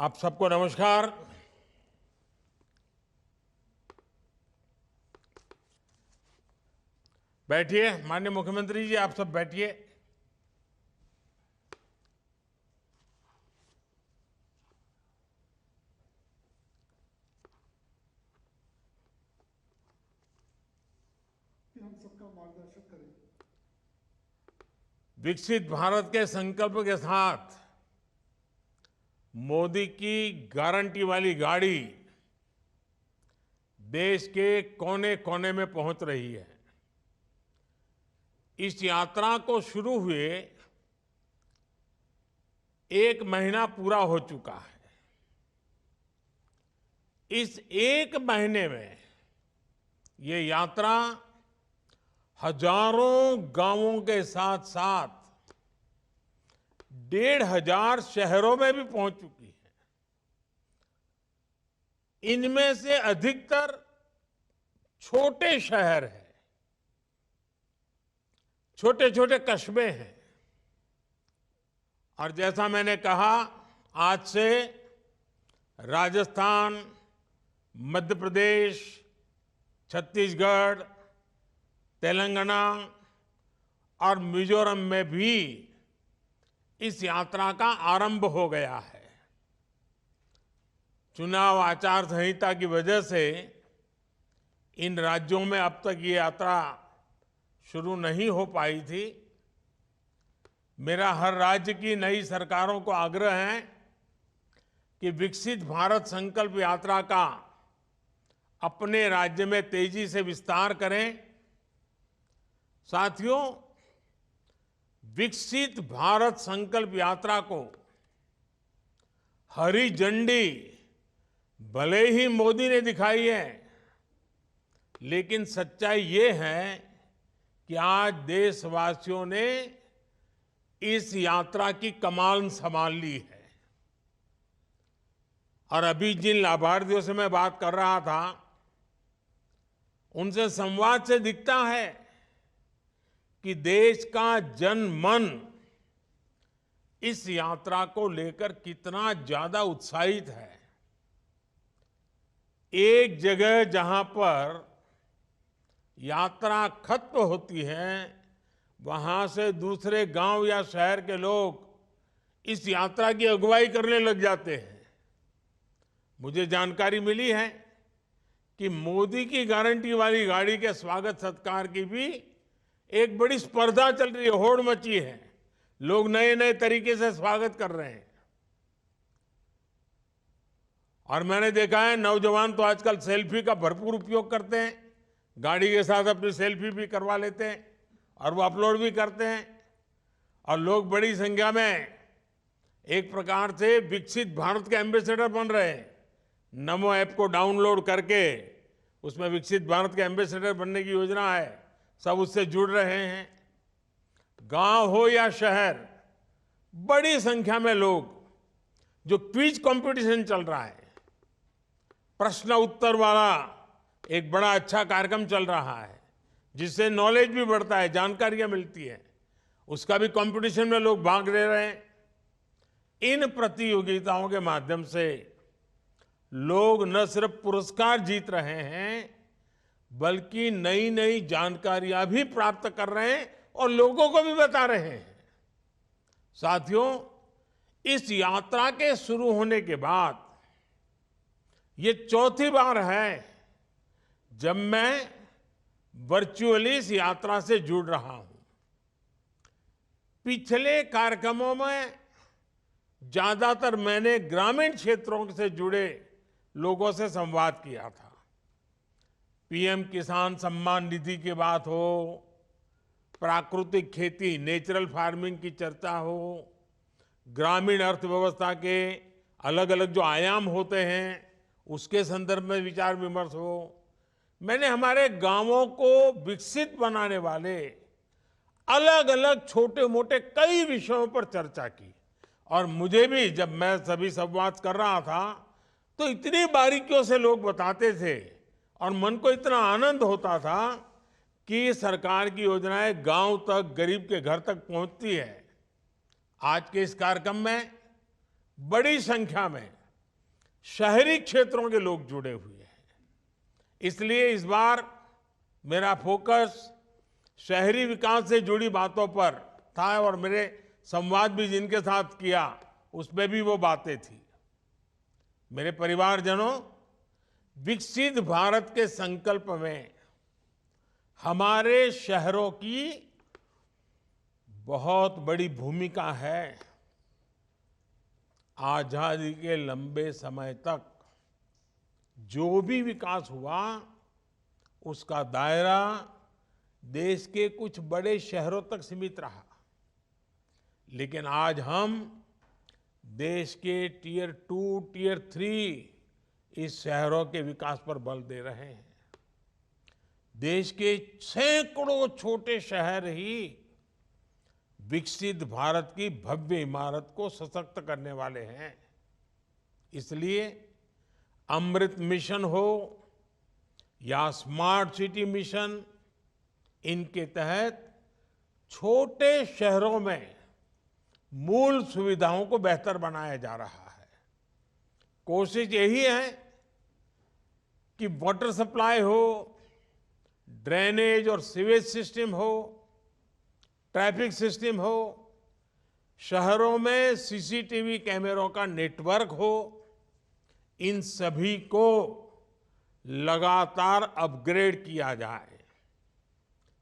आप सबको नमस्कार। बैठिए। माननीय मुख्यमंत्री जी, आप सब बैठिए। हम सबका मार्गदर्शन करें। विकसित भारत के संकल्प के साथ मोदी की गारंटी वाली गाड़ी देश के कोने कोने में पहुंच रही है। इस यात्रा को शुरू हुए 1 महीना पूरा हो चुका है। इस 1 महीने में ये यात्रा हजारों गांवों के साथ साथ 1,500 शहरों में भी पहुंच चुकी है। इनमें से अधिकतर छोटे शहर हैं, छोटे छोटे कस्बे हैं। और जैसा मैंने कहा, आज से राजस्थान, मध्य प्रदेश, छत्तीसगढ़, तेलंगाना और मिजोरम में भी इस यात्रा का आरंभ हो गया है। चुनाव आचार संहिता की वजह से इन राज्यों में अब तक ये यात्रा शुरू नहीं हो पाई थी। मेरा हर राज्य की नई सरकारों को आग्रह है कि विकसित भारत संकल्प यात्रा का अपने राज्य में तेजी से विस्तार करें। साथियों, विकसित भारत संकल्प यात्रा को हरी झंडी भले ही मोदी ने दिखाई है, लेकिन सच्चाई ये है कि आज देशवासियों ने इस यात्रा की कमान संभाल ली है। और अभी जिन लाभार्थियों से मैं बात कर रहा था, उनसे संवाद से दिखता है कि देश का जन मन इस यात्रा को लेकर कितना ज्यादा उत्साहित है। एक जगह जहां पर यात्रा खत्म होती है, वहां से दूसरे गांव या शहर के लोग इस यात्रा की अगुवाई करने लग जाते हैं। मुझे जानकारी मिली है कि मोदी की गारंटी वाली गाड़ी के स्वागत सत्कार की भी एक बड़ी स्पर्धा चल रही है, होड़ मची है। लोग नए नए तरीके से स्वागत कर रहे हैं। और मैंने देखा है, नौजवान तो आजकल सेल्फी का भरपूर उपयोग करते हैं। गाड़ी के साथ अपनी सेल्फी भी करवा लेते हैं और वो अपलोड भी करते हैं। और लोग बड़ी संख्या में एक प्रकार से विकसित भारत के एम्बेसडर बन रहे हैं। नमो ऐप को डाउनलोड करके उसमें विकसित भारत के एम्बेसडर बनने की योजना है। सब उससे जुड़ रहे हैं। गांव हो या शहर, बड़ी संख्या में लोग, जो क्विज कंपटीशन चल रहा है, प्रश्न उत्तर वाला एक बड़ा अच्छा कार्यक्रम चल रहा है, जिससे नॉलेज भी बढ़ता है, जानकारियां मिलती है, उसका भी कंपटीशन में लोग भाग ले रहे हैं। इन प्रतियोगिताओं के माध्यम से लोग न सिर्फ पुरस्कार जीत रहे हैं, बल्कि नई नई जानकारियां भी प्राप्त कर रहे हैं और लोगों को भी बता रहे हैं। साथियों, इस यात्रा के शुरू होने के बाद ये चौथी बार है जब मैं वर्चुअली इस यात्रा से जुड़ रहा हूं। पिछले कार्यक्रमों में ज्यादातर मैंने ग्रामीण क्षेत्रों से जुड़े लोगों से संवाद किया था। पीएम किसान सम्मान निधि की बात हो, प्राकृतिक खेती, नेचुरल फार्मिंग की चर्चा हो, ग्रामीण अर्थव्यवस्था के अलग अलग जो आयाम होते हैं उसके संदर्भ में विचार विमर्श हो। मैंने हमारे गांवों को विकसित बनाने वाले अलग अलग छोटे मोटे कई विषयों पर चर्चा की। और मुझे भी, जब मैं सभी संवाद कर रहा था, तो इतनी बारीकियों से लोग बताते थे और मन को इतना आनंद होता था कि सरकार की योजनाएं गांव तक, गरीब के घर तक पहुंचती है। आज के इस कार्यक्रम में बड़ी संख्या में शहरी क्षेत्रों के लोग जुड़े हुए हैं। इसलिए इस बार मेरा फोकस शहरी विकास से जुड़ी बातों पर था और मेरे संवाद भी जिनके साथ किया उसमें भी वो बातें थी। मेरे परिवारजनों, विकसित भारत के संकल्प में हमारे शहरों की बहुत बड़ी भूमिका है। आजादी के लंबे समय तक जो भी विकास हुआ उसका दायरा देश के कुछ बड़े शहरों तक सीमित रहा, लेकिन आज हम देश के टियर 2, टियर 3 इस शहरों के विकास पर बल दे रहे हैं। देश के सैकड़ों छोटे शहर ही विकसित भारत की भव्य इमारत को सशक्त करने वाले हैं। इसलिए अमृत मिशन हो या स्मार्ट सिटी मिशन, इनके तहत छोटे शहरों में मूल सुविधाओं को बेहतर बनाया जा रहा है। कोशिश यही है कि वाटर सप्लाई हो, ड्रेनेज और सीवेज सिस्टम हो, ट्रैफिक सिस्टम हो, शहरों में सीसीटीवी कैमरों का नेटवर्क हो, इन सभी को लगातार अपग्रेड किया जाए।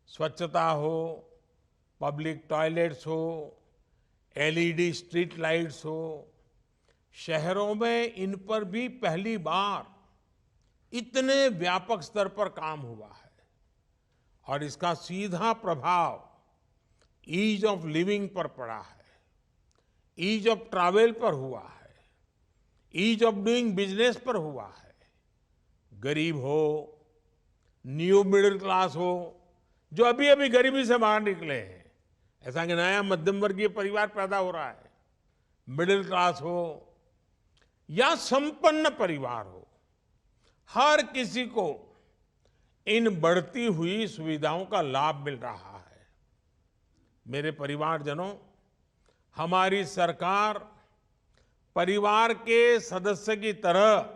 स्वच्छता हो, पब्लिक टॉयलेट्स हो, एलईडी स्ट्रीट लाइट्स हो, शहरों में इन पर भी पहली बार इतने व्यापक स्तर पर काम हुआ है और इसका सीधा प्रभाव ईज ऑफ लिविंग पर पड़ा है, ईज ऑफ ट्रैवल पर हुआ है, ईज ऑफ डूइंग बिजनेस पर हुआ है। गरीब हो, न्यू मिडिल क्लास हो, जो अभी अभी गरीबी से बाहर निकले हैं, ऐसा कि नया मध्यम वर्गीय परिवार पैदा हो रहा है, मिडिल क्लास हो या संपन्न परिवार हो, हर किसी को इन बढ़ती हुई सुविधाओं का लाभ मिल रहा है। मेरे परिवारजनों, हमारी सरकार परिवार के सदस्य की तरह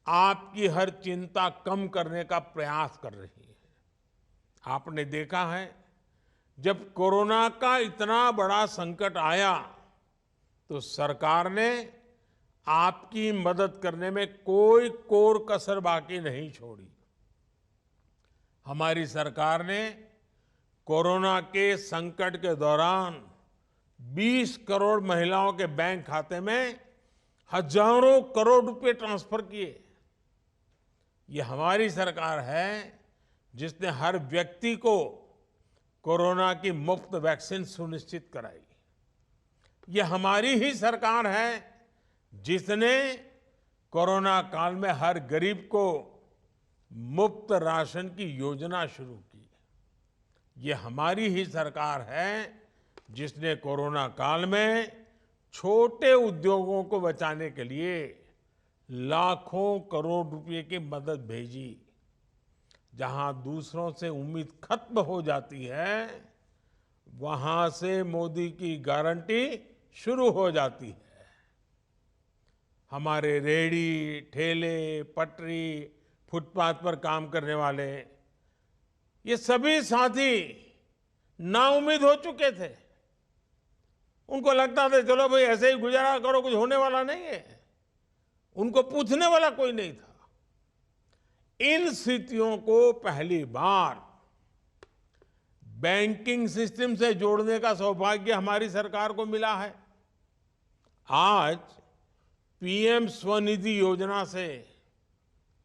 आपकी हर चिंता कम करने का प्रयास कर रही है। आपने देखा है, जब कोरोना का इतना बड़ा संकट आया तो सरकार ने आपकी मदद करने में कोई कोर कसर बाकी नहीं छोड़ी। हमारी सरकार ने कोरोना के संकट के दौरान 20 करोड़ महिलाओं के बैंक खाते में हजारों करोड़ रुपए ट्रांसफर किए। ये हमारी सरकार है जिसने हर व्यक्ति को कोरोना की मुफ्त वैक्सीन सुनिश्चित कराई। ये हमारी ही सरकार है जिसने कोरोना काल में हर गरीब को मुफ्त राशन की योजना शुरू की। ये हमारी ही सरकार है जिसने कोरोना काल में छोटे उद्योगों को बचाने के लिए लाखों करोड़ रुपए की मदद भेजी। जहां दूसरों से उम्मीद खत्म हो जाती है, वहां से मोदी की गारंटी शुरू हो जाती है। हमारे रेहड़ी, ठेले, पटरी, फुटपाथ पर काम करने वाले ये सभी साथी नाउम्मीद हो चुके थे। उनको लगता था चलो भाई ऐसे ही गुजारा करो, कुछ होने वाला नहीं है। उनको पूछने वाला कोई नहीं था। इन स्थितियों को पहली बार बैंकिंग सिस्टम से जोड़ने का सौभाग्य हमारी सरकार को मिला है। आज पीएम स्वनिधि योजना से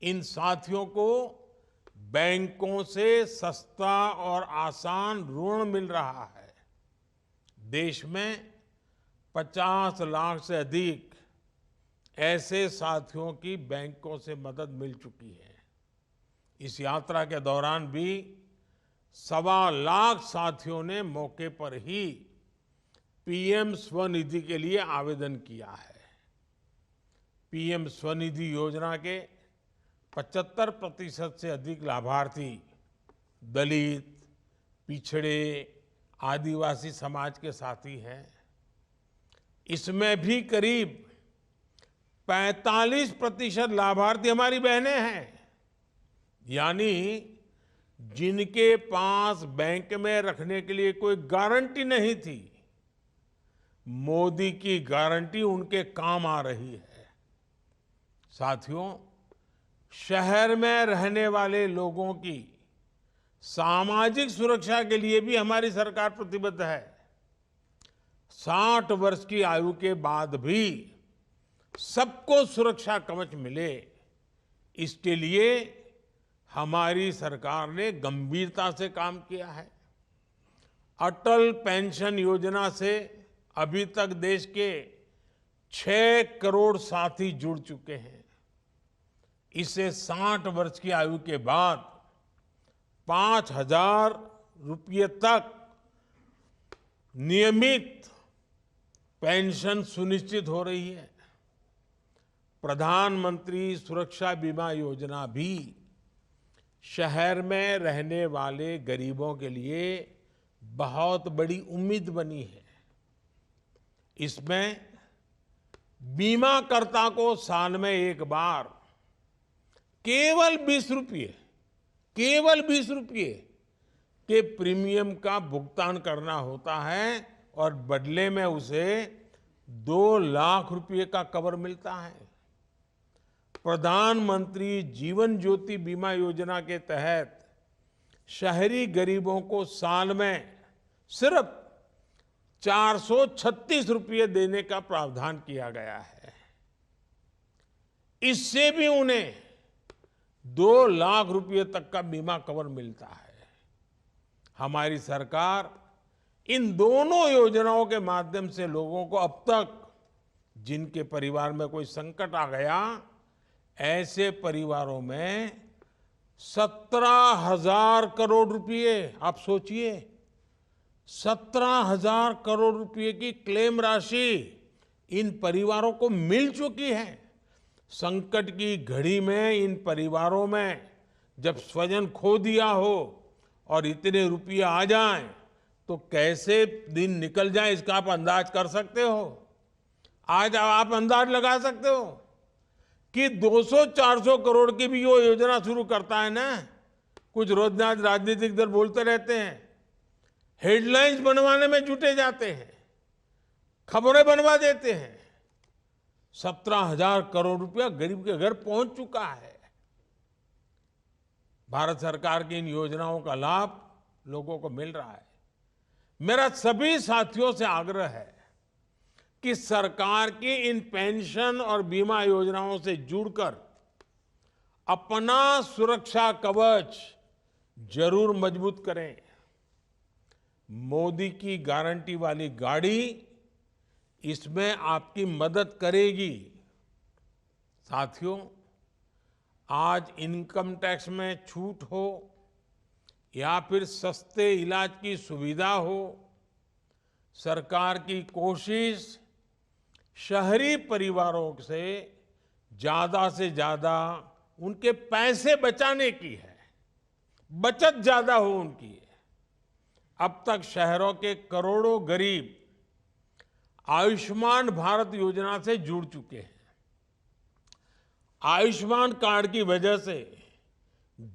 इन साथियों को बैंकों से सस्ता और आसान ऋण मिल रहा है। देश में 50 लाख से अधिक ऐसे साथियों की बैंकों से मदद मिल चुकी है। इस यात्रा के दौरान भी 1.25 लाख साथियों ने मौके पर ही पीएम स्वनिधि के लिए आवेदन किया है। पीएम स्वनिधि योजना के 75% से अधिक लाभार्थी दलित, पिछड़े, आदिवासी समाज के साथी हैं। इसमें भी करीब 45% लाभार्थी हमारी बहनें हैं। यानी जिनके पास बैंक में रखने के लिए कोई गारंटी नहीं थी, मोदी की गारंटी उनके काम आ रही है। साथियों, शहर में रहने वाले लोगों की सामाजिक सुरक्षा के लिए भी हमारी सरकार प्रतिबद्ध है। 60 वर्ष की आयु के बाद भी सबको सुरक्षा कवच मिले, इसके लिए हमारी सरकार ने गंभीरता से काम किया है। अटल पेंशन योजना से अभी तक देश के 6 करोड़ साथी जुड़ चुके हैं। इससे 60 वर्ष की आयु के बाद 5,000 रुपये तक नियमित पेंशन सुनिश्चित हो रही है। प्रधानमंत्री सुरक्षा बीमा योजना भी शहर में रहने वाले गरीबों के लिए बहुत बड़ी उम्मीद बनी है। इसमें बीमाकर्ता को साल में एक बार केवल 20 रुपये के प्रीमियम का भुगतान करना होता है और बदले में उसे 2 लाख रुपए का कवर मिलता है। प्रधानमंत्री जीवन ज्योति बीमा योजना के तहत शहरी गरीबों को साल में सिर्फ 436 रुपये देने का प्रावधान किया गया है। इससे भी उन्हें 2 लाख रुपये तक का बीमा कवर मिलता है। हमारी सरकार इन दोनों योजनाओं के माध्यम से लोगों को अब तक जिनके परिवार में कोई संकट आ गया, ऐसे परिवारों में 17,000 करोड़ रुपए, आप सोचिए, 17,000 करोड़ रुपए की क्लेम राशि इन परिवारों को मिल चुकी है। संकट की घड़ी में इन परिवारों में जब स्वजन खो दिया हो और इतने रुपये आ जाएं, तो कैसे दिन निकल जाए इसका आप अंदाज कर सकते हो। आज आप अंदाज लगा सकते हो कि 200-400 करोड़ की भी वो योजना शुरू करता है ना, कुछ रोज राजनीतिक दल बोलते रहते हैं, हेडलाइंस बनवाने में जुटे जाते हैं, खबरें बनवा देते हैं। 17,000 करोड़ रुपया गरीब के घर पहुंच चुका है। भारत सरकार की इन योजनाओं का लाभ लोगों को मिल रहा है। मेरा सभी साथियों से आग्रह है कि सरकार की इन पेंशन और बीमा योजनाओं से जुड़कर अपना सुरक्षा कवच जरूर मजबूत करें। मोदी की गारंटी वाली गाड़ी इसमें आपकी मदद करेगी। साथियों, आज इनकम टैक्स में छूट हो या फिर सस्ते इलाज की सुविधा हो, सरकार की कोशिश शहरी परिवारों से ज्यादा उनके पैसे बचाने की है, बचत ज्यादा हो उनकी। अब तक शहरों के करोड़ों गरीब आयुष्मान भारत योजना से जुड़ चुके हैं। आयुष्मान कार्ड की वजह से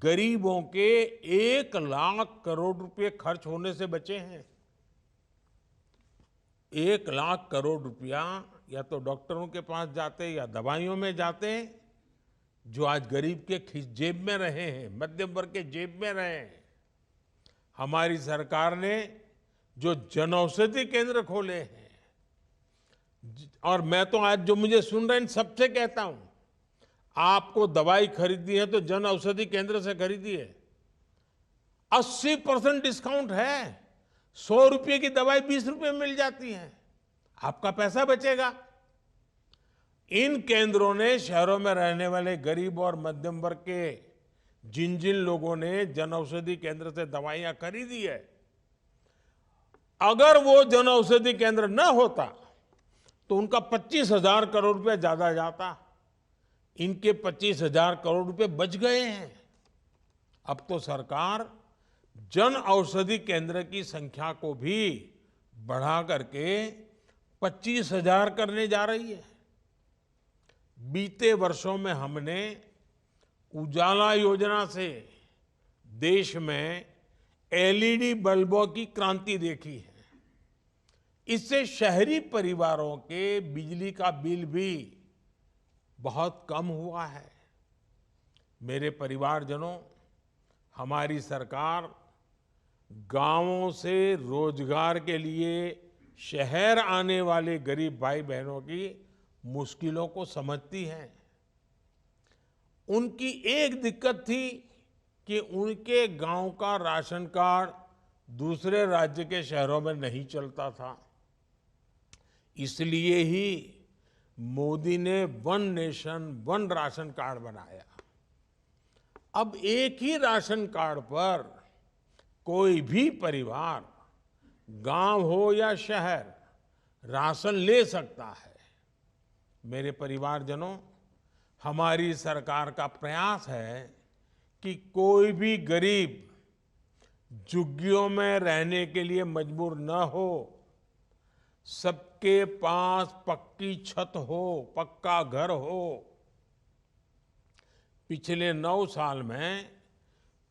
गरीबों के 1 लाख करोड़ रुपए खर्च होने से बचे हैं। 1 लाख करोड़ रुपया या तो डॉक्टरों के पास जाते या दवाइयों में जाते, जो आज गरीब के जेब में रहे हैं, मध्यम वर्ग के जेब में रहे हैं। हमारी सरकार ने जो जनऔषधि केंद्र खोले हैं, और मैं तो आज जो मुझे सुन रहे हैं सबसे कहता हूं, आपको दवाई खरीदनी है तो जन औषधि केंद्र से खरीदिए। 80% डिस्काउंट है। 100 रुपये की दवाई 20 रुपये में मिल जाती है, आपका पैसा बचेगा। इन केंद्रों ने शहरों में रहने वाले गरीब और मध्यम वर्ग के जिन लोगों ने जन औषधि केंद्र से दवाइयां खरीदी है, अगर वो जन औषधि केंद्र न होता तो उनका 25,000 करोड़ रुपया ज्यादा जाता। इनके 25,000 करोड़ रुपए बच गए हैं। अब तो सरकार जन औषधि केंद्र की संख्या को भी बढ़ा करके 25,000 करने जा रही है। बीते वर्षों में हमने उजाला योजना से देश में एलईडी बल्बों की क्रांति देखी है। इससे शहरी परिवारों के बिजली का बिल भी बहुत कम हुआ है। मेरे परिवारजनों, हमारी सरकार गांवों से रोजगार के लिए शहर आने वाले गरीब भाई बहनों की मुश्किलों को समझती है। उनकी एक दिक्कत थी कि उनके गांव का राशन कार्ड दूसरे राज्य के शहरों में नहीं चलता था। इसलिए ही मोदी ने one nation one ration card बनाया। अब एक ही राशन कार्ड पर कोई भी परिवार, गांव हो या शहर, राशन ले सकता है। मेरे परिवारजनों, हमारी सरकार का प्रयास है कि कोई भी गरीब झुग्गियों में रहने के लिए मजबूर न हो। सबके पास पक्की छत हो, पक्का घर हो। पिछले 9 साल में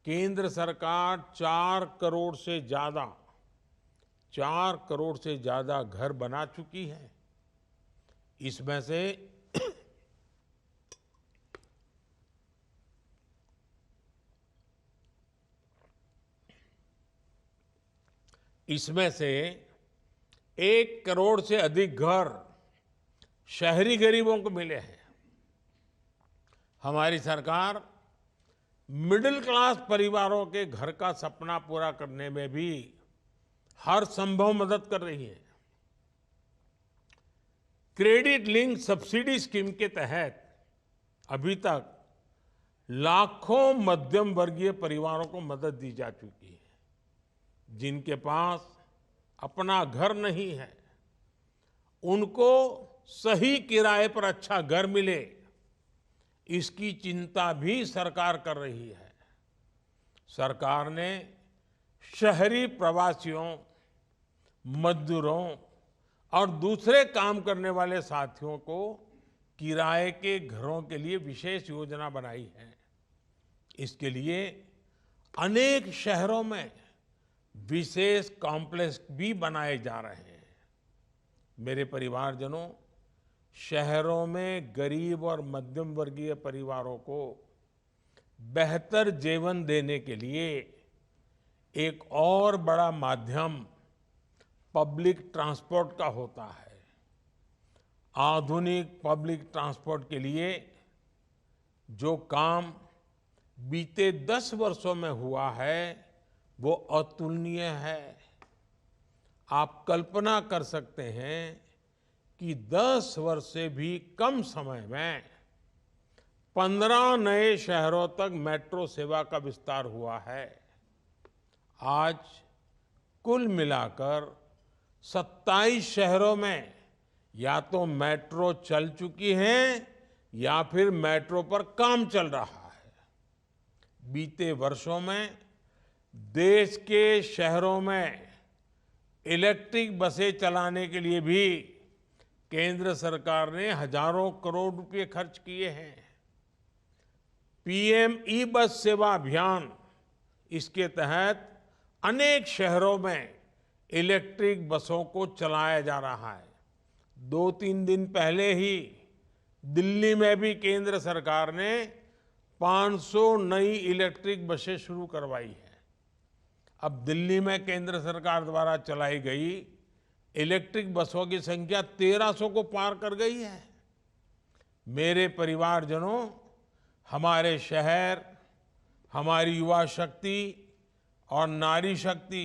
केंद्र सरकार 4 करोड़ से ज्यादा घर बना चुकी है। इसमें से इसमें से 1 करोड़ से अधिक घर शहरी गरीबों को मिले हैं। हमारी सरकार मिडिल क्लास परिवारों के घर का सपना पूरा करने में भी हर संभव मदद कर रही है। क्रेडिट लिंक सब्सिडी स्कीम के तहत अभी तक लाखों मध्यम वर्गीय परिवारों को मदद दी जा चुकी है। जिनके पास अपना घर नहीं है, उनको सही किराए पर अच्छा घर मिले, इसकी चिंता भी सरकार कर रही है। सरकार ने शहरी प्रवासियों, मजदूरों और दूसरे काम करने वाले साथियों को किराए के घरों के लिए विशेष योजना बनाई है। इसके लिए अनेक शहरों में विशेष कॉम्प्लेक्स भी बनाए जा रहे हैं। मेरे परिवारजनों, शहरों में गरीब और मध्यम वर्गीय परिवारों को बेहतर जीवन देने के लिए एक और बड़ा माध्यम पब्लिक ट्रांसपोर्ट का होता है। आधुनिक पब्लिक ट्रांसपोर्ट के लिए जो काम बीते 10 वर्षों में हुआ है, वो अतुलनीय है। आप कल्पना कर सकते हैं कि 10 वर्ष से भी कम समय में 15 नए शहरों तक मेट्रो सेवा का विस्तार हुआ है। आज कुल मिलाकर 27 शहरों में या तो मेट्रो चल चुकी है या फिर मेट्रो पर काम चल रहा है। बीते वर्षों में देश के शहरों में इलेक्ट्रिक बसें चलाने के लिए भी केंद्र सरकार ने हजारों करोड़ रुपए खर्च किए हैं। पीएम ई बस सेवा अभियान, इसके तहत अनेक शहरों में इलेक्ट्रिक बसों को चलाया जा रहा है। 2-3 दिन पहले ही दिल्ली में भी केंद्र सरकार ने 500 नई इलेक्ट्रिक बसें शुरू करवाई है। अब दिल्ली में केंद्र सरकार द्वारा चलाई गई इलेक्ट्रिक बसों की संख्या 1300 को पार कर गई है। मेरे परिवारजनों, हमारे शहर, हमारी युवा शक्ति और नारी शक्ति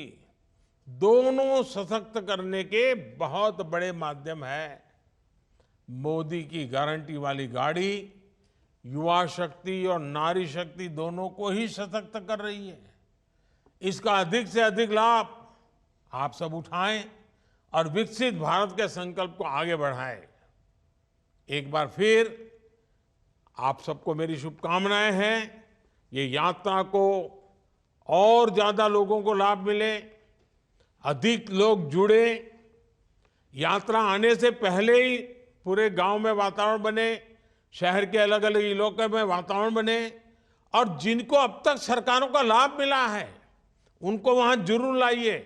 दोनों सशक्त करने के बहुत बड़े माध्यम है। मोदी की गारंटी वाली गाड़ी युवा शक्ति और नारी शक्ति दोनों को ही सशक्त कर रही है। इसका अधिक से अधिक लाभ आप सब उठाएं और विकसित भारत के संकल्प को आगे बढ़ाएं। एक बार फिर आप सबको मेरी शुभकामनाएं हैं। ये यात्रा को और ज्यादा लोगों को लाभ मिले, अधिक लोग जुड़े, यात्रा आने से पहले ही पूरे गांव में वातावरण बने शहर के अलग अलग इलाकों में वातावरण बने, और जिनको अब तक सरकारों का लाभ मिला है उनको वहां जरूर लाइए,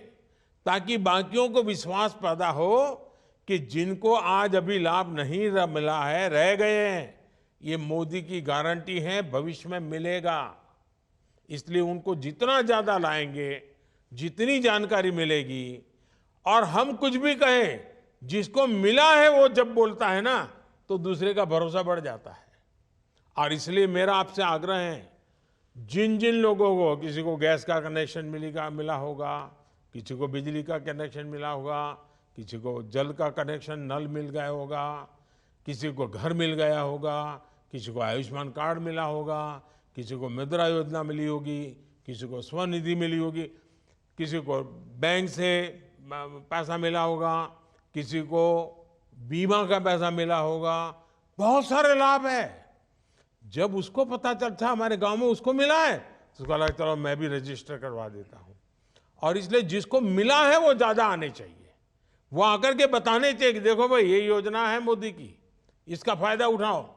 ताकि बाकियों को विश्वास पैदा हो कि जिनको आज अभी लाभ नहीं मिला है, रह गए हैं, ये मोदी की गारंटी है भविष्य में मिलेगा। इसलिए उनको जितना ज्यादा लाएंगे, जितनी जानकारी मिलेगी, और हम कुछ भी कहें, जिसको मिला है वो जब बोलता है ना, तो दूसरे का भरोसा बढ़ जाता है। और इसलिए मेरा आपसे आग्रह है, जिन जिन लोगों को, किसी को गैस का कनेक्शन मिला होगा, किसी को बिजली का कनेक्शन मिला होगा, किसी को जल का कनेक्शन नल मिल गया होगा, किसी को घर मिल गया होगा, किसी को आयुष्मान कार्ड मिला होगा, किसी को मुद्रा योजना मिली होगी, किसी को स्वनिधि मिली होगी, किसी को बैंक से पैसा मिला होगा, किसी को बीमा का पैसा मिला होगा, बहुत सारे लाभ है। जब उसको पता चलता हमारे गांव में उसको मिला है, तो उसको लगा चलो मैं भी रजिस्टर करवा देता हूं। और इसलिए जिसको मिला है वो ज्यादा आने चाहिए, वो आकर के बताने चाहिए कि देखो भाई ये योजना है मोदी की, इसका फायदा उठाओ।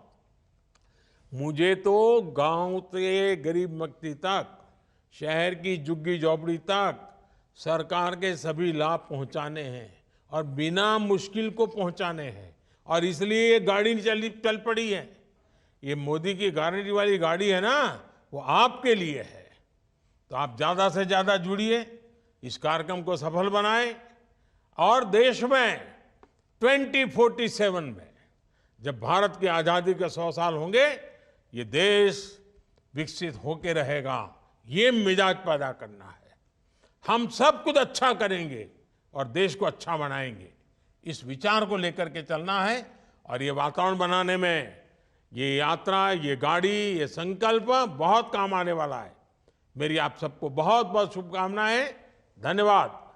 मुझे तो गांव से गरीब व्यक्ति तक, शहर की झुग्गी झोपड़ी तक सरकार के सभी लाभ पहुंचाने हैं, और बिना मुश्किल को पहुंचाने हैं। और इसलिए ये गाड़ी चल पड़ी है। ये मोदी की गारंटी वाली गाड़ी है ना, वो आपके लिए है। तो आप ज्यादा से ज्यादा जुड़िए, इस कार्यक्रम को सफल बनाएं, और देश में 2047 में जब भारत की आजादी के 100 साल होंगे, ये देश विकसित होकर रहेगा। ये मिजाज पैदा करना है। हम सब कुछ अच्छा करेंगे और देश को अच्छा बनाएंगे, इस विचार को लेकर के चलना है। और ये वातावरण बनाने में ये यात्रा, ये गाड़ी, ये संकल्प बहुत काम आने वाला है। मेरी आप सबको बहुत बहुत शुभकामनाएं। धन्यवाद।